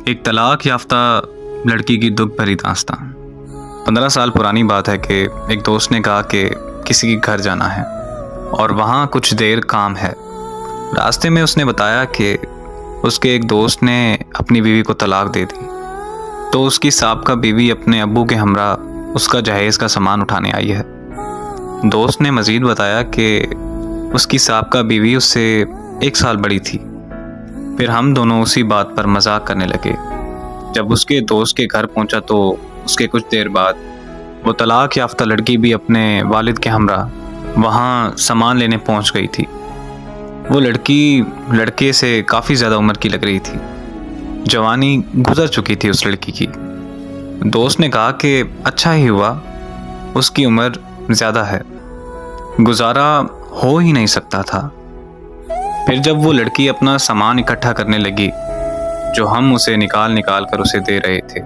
ایک طلاق یافتہ لڑکی کی دکھ بھری داستان۔ 15 سال پرانی بات ہے کہ ایک دوست نے کہا کہ کسی کے گھر جانا ہے اور وہاں کچھ دیر کام ہے۔ راستے میں اس نے بتایا کہ اس کے ایک دوست نے اپنی بیوی کو طلاق دے دی، تو اس کی سابقہ بیوی اپنے ابو کے ہمراہ اس کا جہیز کا سامان اٹھانے آئی ہے۔ دوست نے مزید بتایا کہ اس کی سابقہ بیوی اس سے 1 سال بڑی تھی۔ پھر ہم دونوں اسی بات پر مذاق کرنے لگے۔ جب اس کے دوست کے گھر پہنچا تو اس کے کچھ دیر بعد وہ طلاق یافتہ لڑکی بھی اپنے والد کے ہمراہ وہاں سامان لینے پہنچ گئی تھی۔ وہ لڑکی لڑکے سے کافی زیادہ عمر کی لگ رہی تھی، جوانی گزر چکی تھی اس لڑکی کی۔ دوست نے کہا کہ اچھا ہی ہوا، اس کی عمر زیادہ ہے، گزارا ہو ہی نہیں سکتا تھا۔ پھر جب وہ لڑکی اپنا سامان اکٹھا کرنے لگی جو ہم اسے نکال کر اسے دے رہے تھے،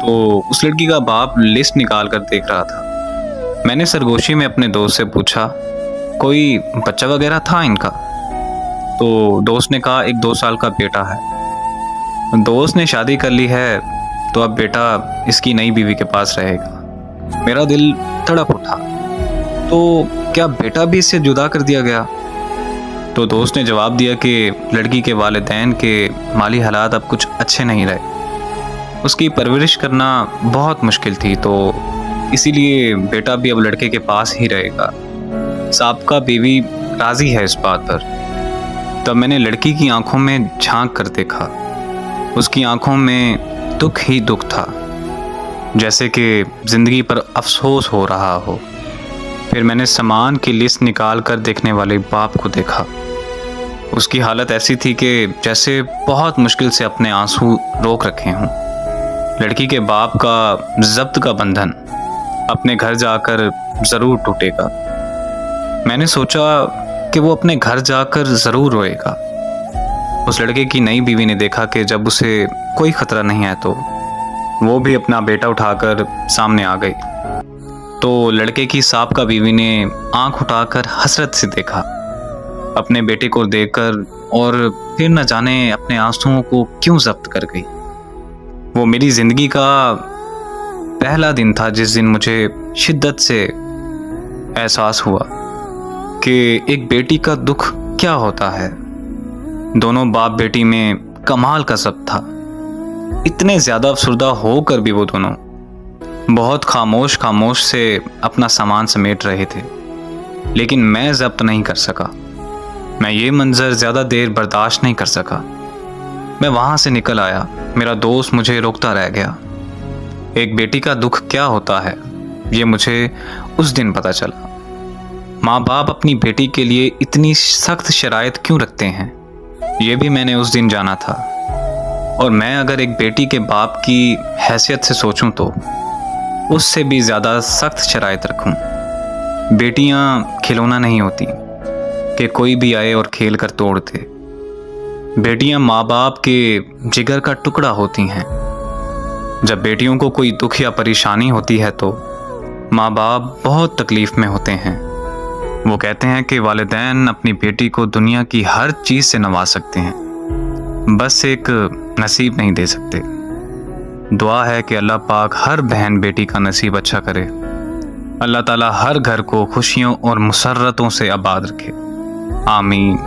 تو اس لڑکی کا باپ لسٹ نکال کر دیکھ رہا تھا۔ میں نے سرگوشی میں اپنے دوست سے پوچھا کوئی بچہ وغیرہ تھا ان کا؟ تو دوست نے کہا 1-2 سال کا بیٹا ہے، دوست نے شادی کر لی ہے تو اب بیٹا اس کی نئی بیوی کے پاس رہے گا۔ میرا دل تڑپ اٹھا، تو کیا بیٹا بھی اس سے جدا کر دیا گیا؟ تو دوست نے جواب دیا کہ لڑکی کے والدین کے مالی حالات اب کچھ اچھے نہیں رہے، اس کی پرورش کرنا بہت مشکل تھی، تو اسی لیے بیٹا بھی اب لڑکے کے پاس ہی رہے گا۔ سابقہ بیوی راضی ہے اس بات پر۔ تب میں نے لڑکی کی آنکھوں میں جھانک کر دیکھا، اس کی آنکھوں میں دکھ ہی دکھ تھا، جیسے کہ زندگی پر افسوس ہو رہا ہو۔ پھر میں نے سامان کی لسٹ نکال کر دیکھنے والے باپ کو دیکھا۔ اس کی حالت ایسی تھی کہ جیسے بہت مشکل سے اپنے آنسو روک رکھے ہوں۔ لڑکی کے باپ کا ضبط کا بندھن اپنے گھر جا کر ضرور ٹوٹے گا۔ میں نے سوچا کہ وہ اپنے گھر جا کر ضرور روئے گا۔ اس لڑکے کی نئی بیوی نے دیکھا کہ جب اسے کوئی خطرہ نہیں ہے تو وہ بھی اپنا بیٹا اٹھا کر سامنے آ گئی۔ تو لڑکے کی سابقہ بیوی نے آنکھ اٹھا کر حسرت سے دیکھا اپنے بیٹے کو دیکھ کر، اور پھر نہ جانے اپنے آنسوؤں کو کیوں ضبط کر گئی۔ وہ میری زندگی کا پہلا دن تھا جس دن مجھے شدت سے احساس ہوا کہ ایک بیٹی کا دکھ کیا ہوتا ہے۔ دونوں باپ بیٹی میں کمال کا ضبط تھا۔ اتنے زیادہ افسردہ ہو کر بھی وہ دونوں بہت خاموش سے اپنا سامان سمیٹ رہے تھے، لیکن میں ضبط نہیں کر سکا۔ میں یہ منظر زیادہ دیر برداشت نہیں کر سکا۔ میں وہاں سے نکل آیا، میرا دوست مجھے روکتا رہ گیا۔ ایک بیٹی کا دکھ کیا ہوتا ہے یہ مجھے اس دن پتہ چلا۔ ماں باپ اپنی بیٹی کے لیے اتنی سخت شرائط کیوں رکھتے ہیں یہ بھی میں نے اس دن جانا تھا۔ اور میں اگر ایک بیٹی کے باپ کی حیثیت سے سوچوں تو اس سے بھی زیادہ سخت شرائط رکھوں۔ بیٹیاں کھلونا نہیں ہوتی کہ کوئی بھی آئے اور کھیل کر توڑ دے۔ بیٹیاں ماں باپ کے جگر کا ٹکڑا ہوتی ہیں۔ جب بیٹیوں کو کوئی دکھ یا پریشانی ہوتی ہے تو ماں باپ بہت تکلیف میں ہوتے ہیں۔ وہ کہتے ہیں کہ والدین اپنی بیٹی کو دنیا کی ہر چیز سے نواز سکتے ہیں، بس ایک نصیب نہیں دے سکتے۔ دعا ہے کہ اللہ پاک ہر بہن بیٹی کا نصیب اچھا کرے۔ اللہ تعالیٰ ہر گھر کو خوشیوں اور مسرتوں سے آباد رکھے، آمین۔